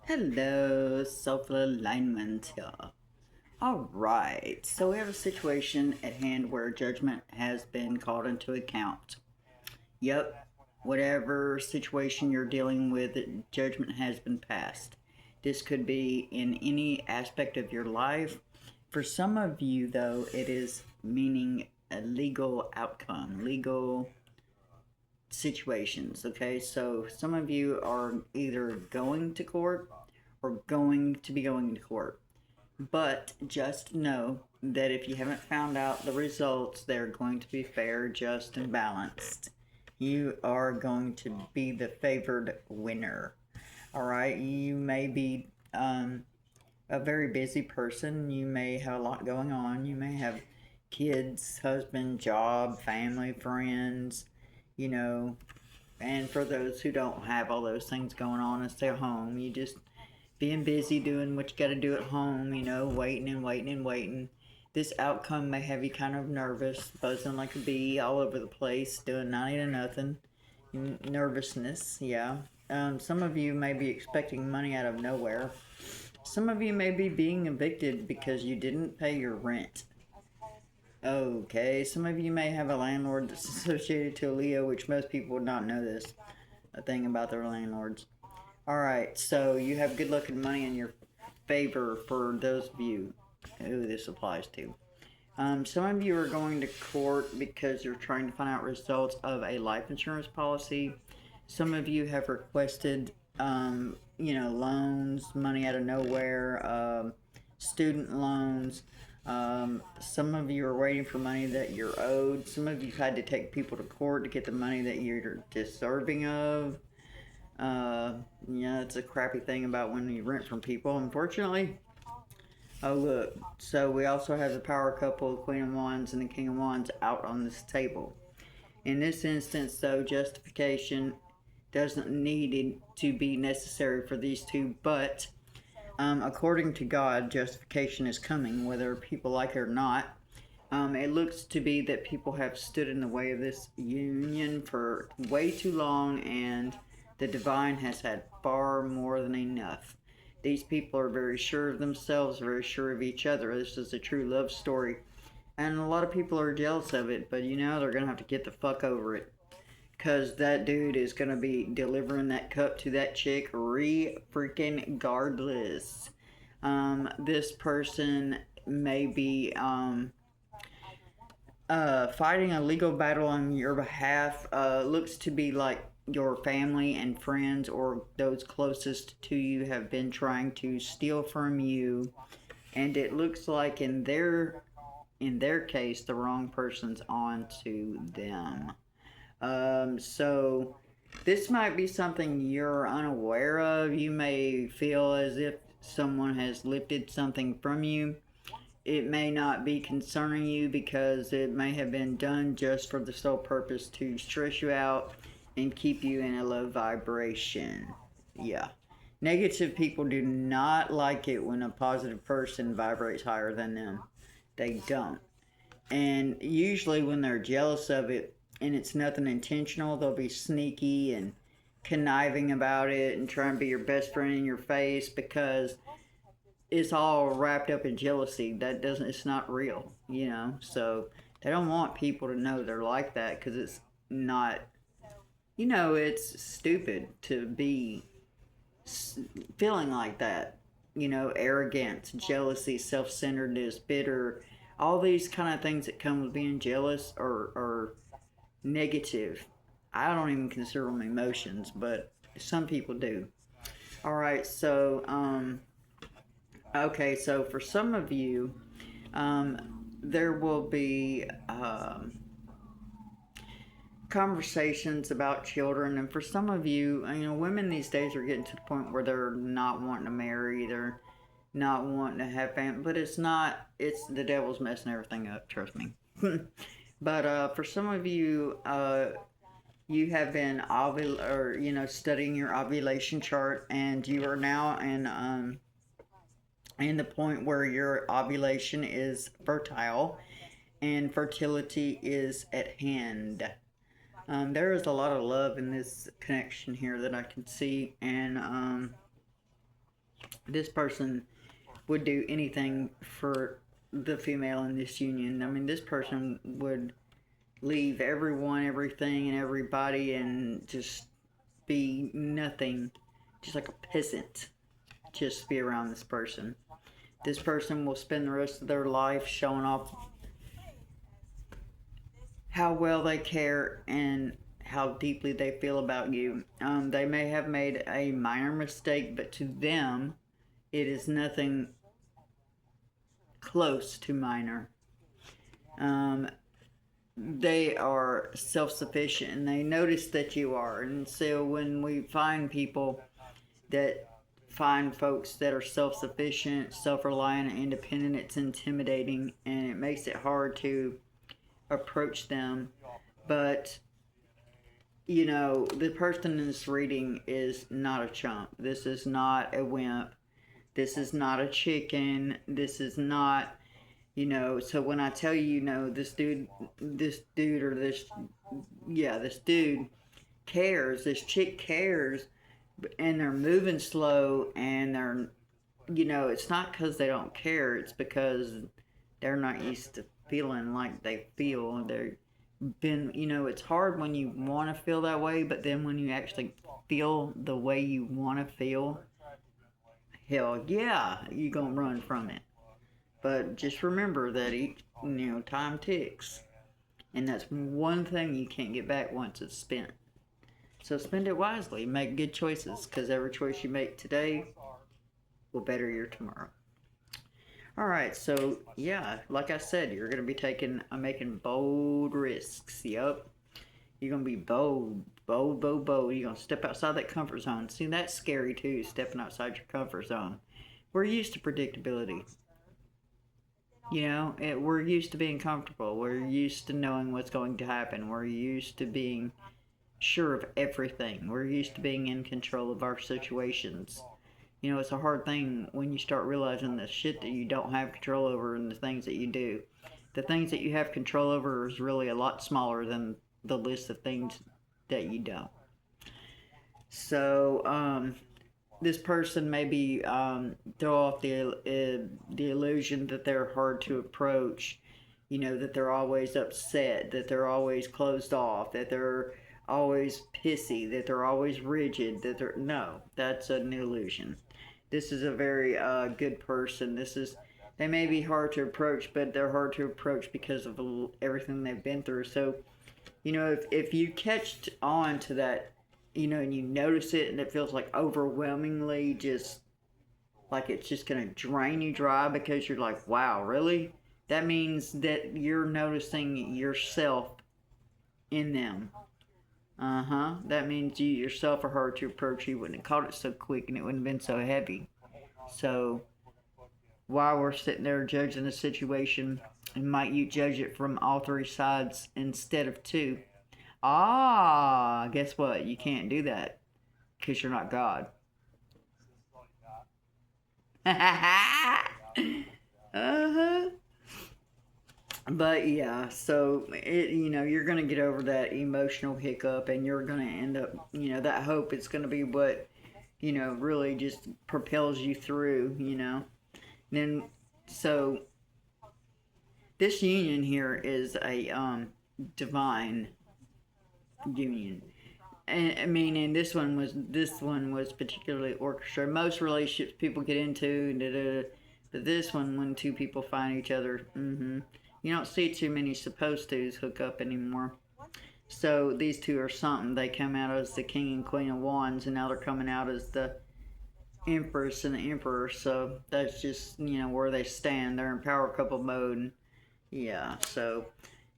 Hello, self-alignment here. Alright, so we have a situation at hand where judgment has been called into account. Yep, whatever situation you're dealing with, judgment has been passed. This could be in any aspect of your life. For some of you, though, it is meaning a legal outcome, legal situations. Okay, so some of you are either going to court or going to be going to court. But just know that if you haven't found out the results, they're going to be fair, just, and balanced. You are going to be the favored winner. Alright, you may be a very busy person. You may have a lot going on. You may have kids, husband, job, family, friends, you know. And for those who don't have all those things going on and stay home, you just being busy doing what you got to do at home, waiting and waiting and waiting. This outcome may have you kind of nervous, buzzing like a bee all over the place, doing 90 to nothing. Nervousness, yeah. Some of you may be expecting money out of nowhere. Some of you may be being evicted because you didn't pay your rent. Okay, some of you may have a landlord that's associated to a Leo, which most people would not know this, a thing about their landlords. Alright, so you have good luck and money in your favor for those of you who this applies to. Some of you are going to court because you're trying to find out results of a life insurance policy. Some of you have requested, loans, money out of nowhere, student loans. Some of you are waiting for money that you're owed. Some of you had to take people to court to get the money that you're deserving of. It's a crappy thing about when you rent from people, unfortunately. Oh, look. So we also have the power couple, the Queen of Wands and the King of Wands out on this table. In this instance, though, justification doesn't need to be necessary for these two, but according to God, justification is coming, whether people like it or not. It looks to be that people have stood in the way of this union for way too long, and the divine has had far more than enough. These people are very sure of themselves, very sure of each other. This is a true love story. And a lot of people are jealous of it, but they're going to have to get the fuck over it. Because that dude is going to be delivering that cup to that chick regardless. This person may be fighting a legal battle on your behalf. Looks to be like your family and friends or those closest to you have been trying to steal from you. And it looks like in their case, the wrong person's on to them. So this might be something you're unaware of. You may feel as if someone has lifted something from you. It may not be concerning you because it may have been done just for the sole purpose to stress you out and keep you in a low vibration. Yeah. Negative people do not like it when a positive person vibrates higher than them. They don't. And usually when they're jealous of it, and it's nothing intentional, they'll be sneaky and conniving about it and try and be your best friend in your face because it's all wrapped up in jealousy. It's not real, so they don't want people to know they're like that because it's not, it's stupid to be feeling like that, arrogance, jealousy, self-centeredness, bitter, all these kind of things that come with being jealous are negative. I don't even consider them emotions, but some people do. Alright, so, okay, so for some of you, there will be conversations about children, and for some of you, women these days are getting to the point where they're not wanting to marry, they're not wanting to have family, but it's the devil's messing everything up, trust me. But for some of you, you have been studying your ovulation chart, and you are now in the point where your ovulation is fertile, and fertility is at hand. There is a lot of love in this connection here that I can see, and This person would do anything for the female in this union. I mean, this person would leave everyone, everything, and everybody and just be nothing, just like a peasant, just be around this person. This person will spend the rest of their life showing off how well they care and how deeply they feel about you. They may have made a minor mistake, but to them, it is nothing close to minor. Um, they are self sufficient and they notice that you are. And so when we find people that find folks that are self sufficient, self reliant, and independent, it's intimidating and it makes it hard to approach them. But you know, the person in this reading is not a chump. This is not a wimp. This is not a chicken. This is not, you know. So when I tell you, you know, this dude cares, this chick cares, and they're moving slow, and they're, you know, it's not because they don't care. It's because they're not used to feeling like they feel. They're been, you know, it's hard when you want to feel that way, but then when you actually feel the way you want to feel, hell yeah, you're gonna run from it. But just remember that each, you know, time ticks, and that's one thing you can't get back once it's spent. So spend it wisely, make good choices, because every choice you make today will better your tomorrow. All right, so yeah, like I said, you're gonna be making bold risks. Yup, you're gonna be bold, bold, bold, bold. You're gonna step outside that comfort zone. See, that's scary too, stepping outside your comfort zone. We're used to predictability. You know, we're used to being comfortable. We're used to knowing what's going to happen. We're used to being sure of everything. We're used to being in control of our situations. You know, it's a hard thing when you start realizing the shit that you don't have control over and the things that you do. The things that you have control over is really a lot smaller than the list of things that you don't. So, this person maybe throw off the illusion that they're hard to approach. You know, that they're always upset, that they're always closed off, that they're always pissy, that they're always rigid, that they're no, that's an illusion. This is a very good person. They may be hard to approach, but they're hard to approach because of everything they've been through. So, you know, if you catch on to that, you know, and you notice it and it feels like overwhelmingly just like it's just going to drain you dry because you're like, wow, really? That means that you're noticing yourself in them. Uh huh. That means you yourself are hard to approach. You wouldn't have caught it so quick and it wouldn't have been so heavy. So while we're sitting there judging the situation, and might you judge it from all three sides instead of two? Ah, guess what? You can't do that because you're not God. Uh huh. But yeah, so you know, you're gonna get over that emotional hiccup, and you're gonna end up, you know, that hope is gonna be what, you know, really just propels you through, you know. Then, so this union here is a divine union. And I mean, and this one was particularly orchestrated. Most relationships people get into, da, da, da, but this one, when two people find each other, you don't see too many supposed tos hook up anymore. So these two are something. They come out as the king and queen of wands, and now they're coming out as the empress and the emperor. So that's just, you know, where they stand. They're in power couple mode. And yeah, so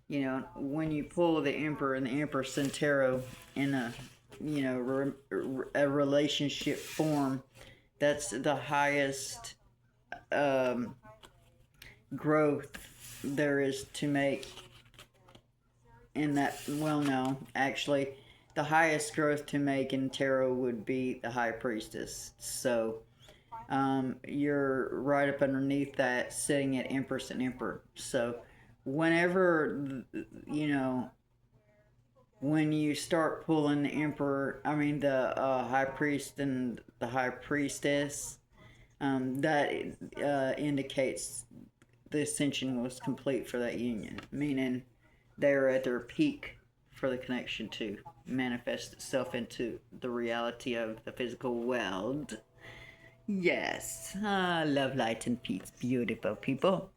you know, when you pull the emperor and the empress in tarot in a, you know, a relationship form, that's the highest growth there is to make in that. Well, no, actually, the highest growth to make in tarot would be the high priestess. So you're right up underneath that, sitting at empress and emperor. So whenever, you know, when you start pulling the emperor, I mean the high priest and the high priestess, that indicates the ascension was complete for that union, meaning they're at their peak for the connection to manifest itself into the reality of the physical world. Yes, love, light, and peace, beautiful people.